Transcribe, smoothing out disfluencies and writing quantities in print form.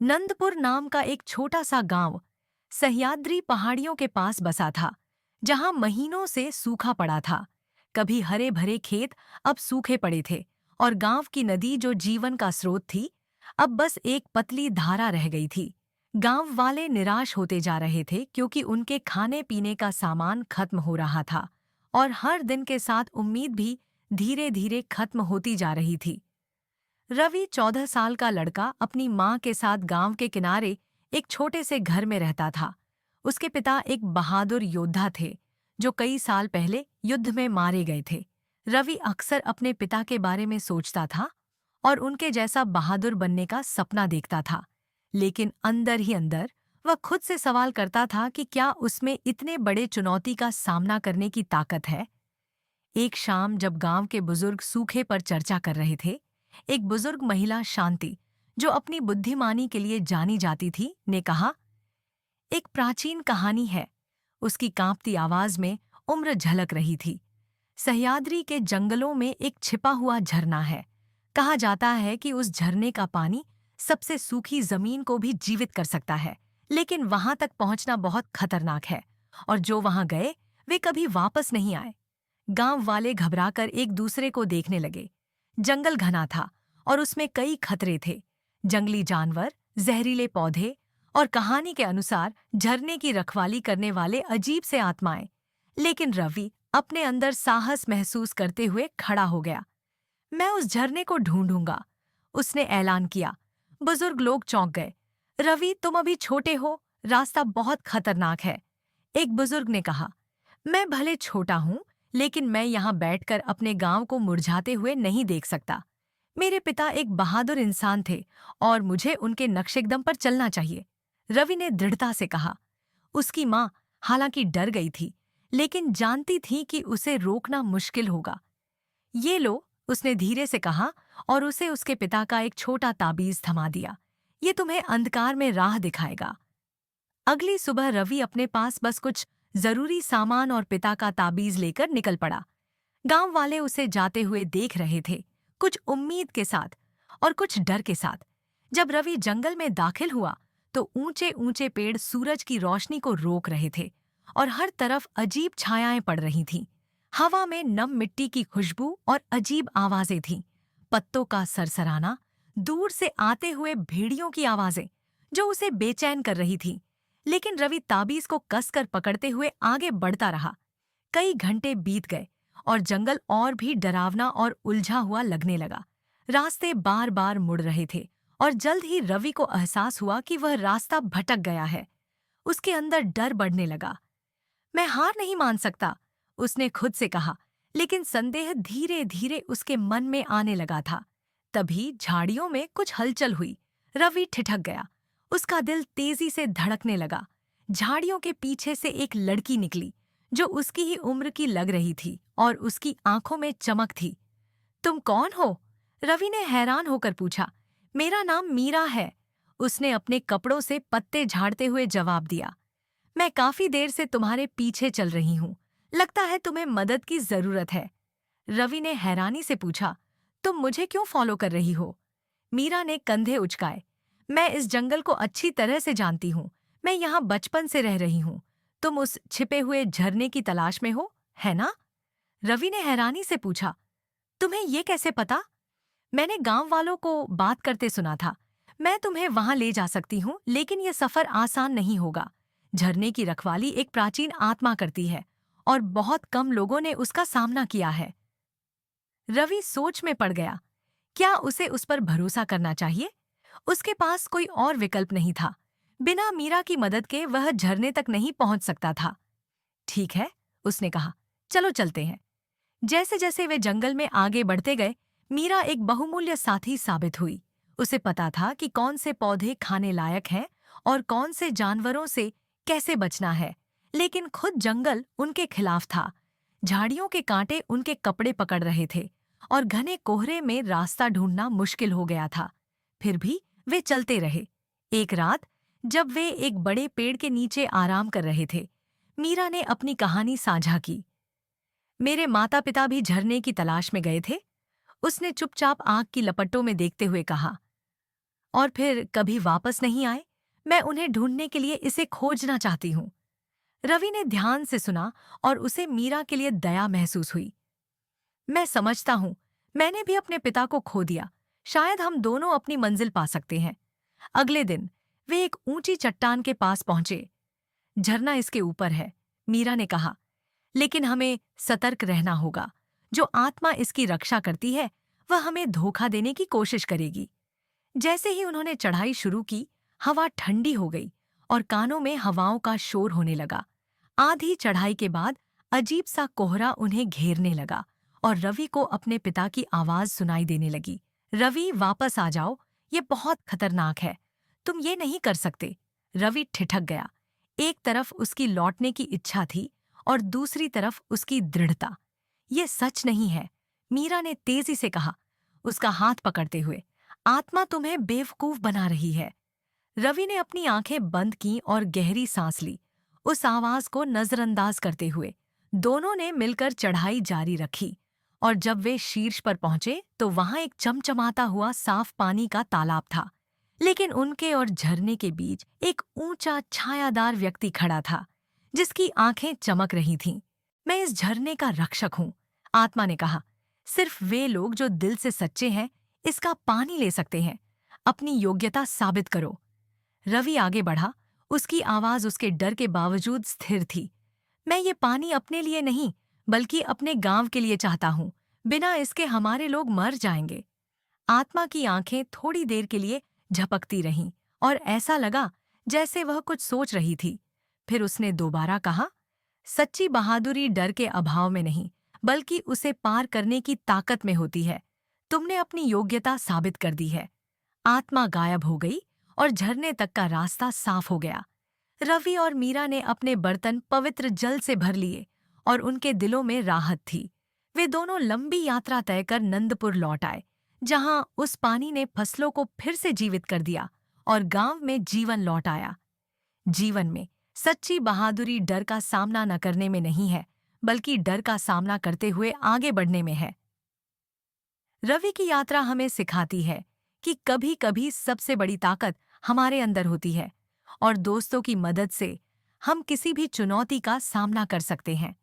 नंदपुर नाम का एक छोटा सा गांव सह्याद्री पहाड़ियों के पास बसा था, जहां महीनों से सूखा पड़ा था। कभी हरे भरे खेत अब सूखे पड़े थे, और गांव की नदी जो जीवन का स्रोत थी, अब बस एक पतली धारा रह गई थी। गांव वाले निराश होते जा रहे थे क्योंकि उनके खाने पीने का सामान खत्म हो रहा था, और हर दिन के साथ उम्मीद भी धीरे धीरे खत्म होती जा रही थी। रवि 14 साल का लड़का अपनी माँ के साथ गांव के किनारे एक छोटे से घर में रहता था। उसके पिता एक बहादुर योद्धा थे, जो कई साल पहले युद्ध में मारे गए थे। रवि अक्सर अपने पिता के बारे में सोचता था और उनके जैसा बहादुर बनने का सपना देखता था। लेकिन अंदर ही अंदर वह खुद से सवाल करता था कि क्या उसमें इतने बड़े चुनौती का सामना करने की ताकत है। एक शाम जब गांव के बुजुर्ग सूखे पर चर्चा कर रहे थे, एक बुजुर्ग महिला शांति, जो अपनी बुद्धिमानी के लिए जानी जाती थी, ने कहा, एक प्राचीन कहानी है। उसकी कांपती आवाज में उम्र झलक रही थी। सह्याद्री के जंगलों में एक छिपा हुआ झरना है। कहा जाता है कि उस झरने का पानी सबसे सूखी जमीन को भी जीवित कर सकता है, लेकिन वहां तक पहुंचना बहुत खतरनाक है, और जो वहां गए वे कभी वापस नहीं आए। गांव वाले घबराकर एक दूसरे को देखने लगे। जंगल घना था और उसमें कई खतरे थे। जंगली जानवर, जहरीले पौधे और कहानी के अनुसार झरने की रखवाली करने वाले अजीब से आत्माएं। लेकिन रवि अपने अंदर साहस महसूस करते हुए खड़ा हो गया। मैं उस झरने को ढूंढूंगा, उसने ऐलान किया। बुजुर्ग लोग चौंक गए। रवि, तुम अभी छोटे हो, रास्ता बहुत खतरनाक है, एक बुजुर्ग ने कहा। मैं भले छोटा हूं, लेकिन मैं यहाँ बैठकर अपने गांव को मुरझाते हुए नहीं देख सकता। मेरे पिता एक बहादुर इंसान थे और मुझे उनके नक्शेकदम पर चलना चाहिए, रवि ने दृढ़ता से कहा। उसकी माँ हालांकि डर गई थी, लेकिन जानती थी कि उसे रोकना मुश्किल होगा। ये लो, उसने धीरे से कहा, और उसे उसके पिता का एक छोटा ताबीज थमा दिया। ये तुम्हें अंधकार में राह दिखाएगा। अगली सुबह रवि अपने पास बस कुछ जरूरी सामान और पिता का ताबीज लेकर निकल पड़ा। गांव वाले उसे जाते हुए देख रहे थे, कुछ उम्मीद के साथ और कुछ डर के साथ। जब रवि जंगल में दाखिल हुआ, तो ऊंचे ऊंचे पेड़ सूरज की रोशनी को रोक रहे थे, और हर तरफ अजीब छायाएं पड़ रही थीं। हवा में नम मिट्टी की खुशबू और अजीब आवाजें थीं। पत्तों का सरसराना, दूर से आते हुए भेड़ियों की आवाजें, जो उसे बेचैन कर रही थीं। लेकिन रवि ताबीज को कसकर पकड़ते हुए आगे बढ़ता रहा। कई घंटे बीत गए और जंगल और भी डरावना और उलझा हुआ लगने लगा। रास्ते बार बार मुड़ रहे थे, और जल्द ही रवि को एहसास हुआ कि वह रास्ता भटक गया है। उसके अंदर डर बढ़ने लगा। मैं हार नहीं मान सकता, उसने खुद से कहा, लेकिन संदेह धीरे धीरे उसके मन में आने लगा था। तभी झाड़ियों में कुछ हलचल हुई। रवि ठिठक गया। उसका दिल तेजी से धड़कने लगा। झाड़ियों के पीछे से एक लड़की निकली, जो उसकी ही उम्र की लग रही थी, और उसकी आंखों में चमक थी। तुम कौन हो? रवि ने हैरान होकर पूछा। मेरा नाम मीरा है, उसने अपने कपड़ों से पत्ते झाड़ते हुए जवाब दिया। मैं काफी देर से तुम्हारे पीछे चल रही हूँ, लगता है तुम्हें मदद की जरूरत है। रवि ने हैरानी से पूछा, तुम मुझे क्यों फॉलो कर रही हो? मीरा ने कंधे उचकाए। मैं इस जंगल को अच्छी तरह से जानती हूँ, मैं यहाँ बचपन से रह रही हूँ। तुम उस छिपे हुए झरने की तलाश में हो, है ना? रवि ने हैरानी से पूछा, तुम्हें ये कैसे पता? मैंने गांव वालों को बात करते सुना था। मैं तुम्हें वहां ले जा सकती हूँ, लेकिन यह सफर आसान नहीं होगा। झरने की रखवाली एक प्राचीन आत्मा करती है, और बहुत कम लोगों ने उसका सामना किया है। रवि सोच में पड़ गया। क्या उसे उस पर भरोसा करना चाहिए? उसके पास कोई और विकल्प नहीं था। बिना मीरा की मदद के वह झरने तक नहीं पहुंच सकता था। ठीक है, उसने कहा, चलो चलते हैं। जैसे जैसे वे जंगल में आगे बढ़ते गए, मीरा एक बहुमूल्य साथी साबित हुई। उसे पता था कि कौन से पौधे खाने लायक हैं और कौन से जानवरों से कैसे बचना है। लेकिन खुद जंगल उनके खिलाफ था। झाड़ियों के कांटे उनके कपड़े पकड़ रहे थे, और घने कोहरे में रास्ता ढूंढना मुश्किल हो गया था। फिर भी वे चलते रहे। एक रात, जब वे एक बड़े पेड़ के नीचे आराम कर रहे थे, मीरा ने अपनी कहानी साझा की। मेरे माता पिता भी झरने की तलाश में गए थे, उसने चुपचाप आग की लपटों में देखते हुए कहा। और फिर कभी वापस नहीं आए। मैं उन्हें ढूंढने के लिए इसे खोजना चाहती हूँ। रवि ने ध्यान से सुना और उसे मीरा के लिए दया महसूस हुई। मैं समझता हूँ, मैंने भी अपने पिता को खो दिया। शायद हम दोनों अपनी मंजिल पा सकते हैं। अगले दिन वे एक ऊंची चट्टान के पास पहुंचे। झरना इसके ऊपर है, मीरा ने कहा, लेकिन हमें सतर्क रहना होगा। जो आत्मा इसकी रक्षा करती है वह हमें धोखा देने की कोशिश करेगी। जैसे ही उन्होंने चढ़ाई शुरू की, हवा ठंडी हो गई और कानों में हवाओं का शोर होने लगा। आधी चढ़ाई के बाद अजीब सा कोहरा उन्हें घेरने लगा और रवि को अपने पिता की आवाज सुनाई देने लगी। रवि, वापस आ जाओ, ये बहुत खतरनाक है। तुम ये नहीं कर सकते। रवि ठिठक गया। एक तरफ उसकी लौटने की इच्छा थी और दूसरी तरफ उसकी दृढ़ता। ये सच नहीं है, मीरा ने तेजी से कहा, उसका हाथ पकड़ते हुए। आत्मा तुम्हें बेवकूफ बना रही है। रवि ने अपनी आंखें बंद की और गहरी सांस ली, उस आवाज को नजरअंदाज करते हुए। दोनों ने मिलकर चढ़ाई जारी रखी और जब वे शीर्ष पर पहुंचे तो वहां एक चमचमाता हुआ साफ पानी का तालाब था। लेकिन उनके और झरने के बीच एक ऊंचा छायादार व्यक्ति खड़ा था, जिसकी आंखें चमक रही थीं। मैं इस झरने का रक्षक हूं, आत्मा ने कहा। सिर्फ वे लोग जो दिल से सच्चे हैं इसका पानी ले सकते हैं। अपनी योग्यता साबित करो। रवि आगे बढ़ा, उसकी आवाज उसके डर के बावजूद स्थिर थी। मैं ये पानी अपने लिए नहीं, बल्कि अपने गांव के लिए चाहता हूँ। बिना इसके हमारे लोग मर जाएंगे। आत्मा की आंखें थोड़ी देर के लिए झपकती रहीं और ऐसा लगा जैसे वह कुछ सोच रही थी। फिर उसने दोबारा कहा, सच्ची बहादुरी डर के अभाव में नहीं, बल्कि उसे पार करने की ताकत में होती है। तुमने अपनी योग्यता साबित कर दी है। आत्मा गायब हो गई और झरने तक का रास्ता साफ हो गया। रवि और मीरा ने अपने बर्तन पवित्र जल से भर लिए और उनके दिलों में राहत थी। वे दोनों लंबी यात्रा तय कर नंदपुर लौट आए, जहां उस पानी ने फसलों को फिर से जीवित कर दिया और गांव में जीवन लौट आया। जीवन में सच्ची बहादुरी डर का सामना न करने में नहीं है, बल्कि डर का सामना करते हुए आगे बढ़ने में है। रवि की यात्रा हमें सिखाती है कि कभी-कभी सबसे बड़ी ताकत हमारे अंदर होती है और दोस्तों की मदद से हम किसी भी चुनौती का सामना कर सकते हैं।